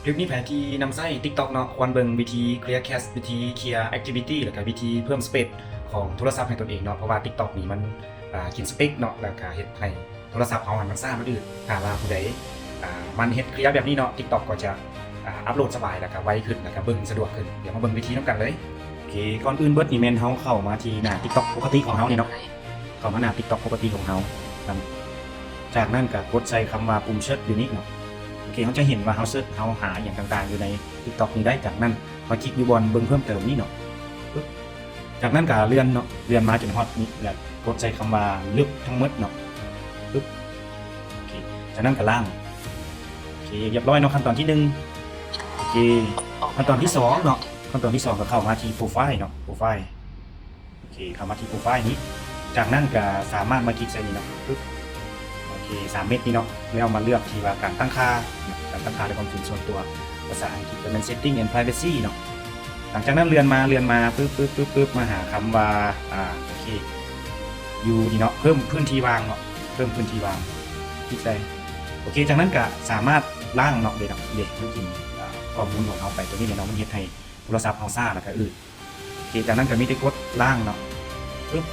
คลิปนี้แผนที่นำไส้ TikTok เนาะควรเบิ่งวิธี Clear Cache วิธี Clear Activity แล้วก็วิธีเพิ่ม Space ของโทรศัพท์ให้ตนเองเนาะเพราะว่า TikTok นี่มันกินสเปคเนาะแล้วก็เฮ็ดให้โทรศัพท์เฮามันซ่ามันอืดถ้าว่าผู้ใดมันเฮ็ด Clear แบบนี้เนาะ TikTok ก็จะอัปโหลดสบายแล้วก็ไวขึ้นแล้วก็เบิ่งสะดวกขึ้นเดี๋ยวมาเบิ่งวิธีนำกันเลยโอเคก่อนอื่นเบิดนี่แม่นเฮาเข้ามาที่หน้า TikTok ปกติของเฮานี่เนาะเข้ามาหน้า TikTok ปกติของเฮาจากนั้นก็กดใส่คำว่าปุ่มเชิญอยู่นี่เนาะโอเคเขาจะเห็นว่าเฮาเซิร์ชเฮาหาอย่างต่างๆอยู่ใน TikTok นี้ได้จากนั้นมาคลิกอยู่บนเบิ่งเพิ่มเติมนี่เนาะจากนั้นก็เลื่อนเนาะเลื่อนมาจนฮอตนี่แล้วกดใส่คำว่าลึกทั้งหมดเนาะปึ๊บโอเคจากนั้นก็ล่างโอเคเรียบร้อยเนาะขั้นตอนที่1โอเคขั้นตอนที่2เนาะขั้นตอนที่2ก็เข้ามาที่โปรไฟล์เนาะโปรไฟล์โอเคเข้ามาที่โปรไฟล์นี้จากนั้นก็สามารถมาคลิกใส่นี่เนาะปึ๊บโอเค3เม็ดนี้เนาะแล้วมาเลือกที่ว่าการตั้งค่าในความถี่ส่วนตัวภาษาอังกฤษจะเป็น setting and privacy เนาะหลังจากนั้นเลื่อนมาปึ๊บมาหาคำว่าโอเคอยู่นี่เนาะเพิ่มพื้นที่วางเนาะเพิ่มพื้นที่วางคลิกใส่โอเคจากนั้นก็สามารถล่างเนาะเด็กมันกินข้อมูลของเราไปตัวนี้เนี่ยเนาะมันเฮ็ดให้โทรศัพท์เราซ่าแล้วก็อืดโอเคจากนั้นก็มีแต่กดล่างเนาะปึ๊บ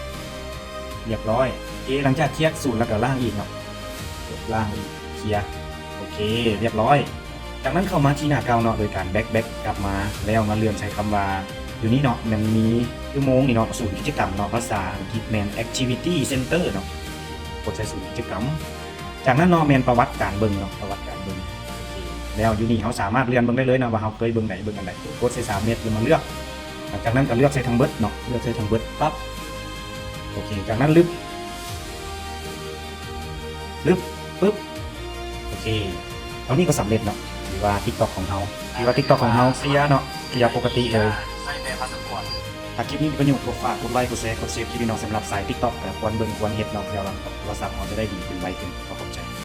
เรียบร้อยโอเคหลังจากเคลียร์ศูนย์แล้วก็ล่างอีกเนาะล่างอีกเคลียร์โอเคเรียบร้อยจากนั้นเข้ามาที่หน้าเก่าเนาะโดยการแบ็คกลับมาแล้วมาเลื่อนใช้คำว่าอยู่นี่เนาะมันมีชั่วโมงนี่เนาะศูนย์กิจกรรมเนาะภาษาอังกฤษแมน activity center เนาะกดใส่ศูนย์กิจกรรมจากนั้นเนาะแมนประวัติการเบิ่งเนาะประวัติการเบิ่งแล้วอยู่นี่เขาสามารถเลื่อนเบิ่งได้เลยนะว่าเขาเคยเบิ่งไหนเบิ่งอันไหนกดใส่3เม็ดแล้วมาเลือกหลังจากนั้นก็เลือกใส่ทั้งเบิดเนาะเลือกใส่ทั้งเบิดปั๊บโอเคจากนั้นลึกปึ๊บโอเคเท่านี้ก็สำเร็จเนาะหรือว่า TikTok ของเราTikTok ของเราเคลียร์เนาะเคลียร์ปกติเลยใส่แบบพาสปอร์ตถ้าคลิปนี้มีประโยชน์ก็ฝากกดไลค์กดแชร์กดเซฟคลิปนี้เนาะสำหรับสาย TikTok แต่ควรเบิ่งควรเฮ็ดเนาะเพื่อว่าโทรศัพท์เราจะได้ดีขึ้นไวขึ้น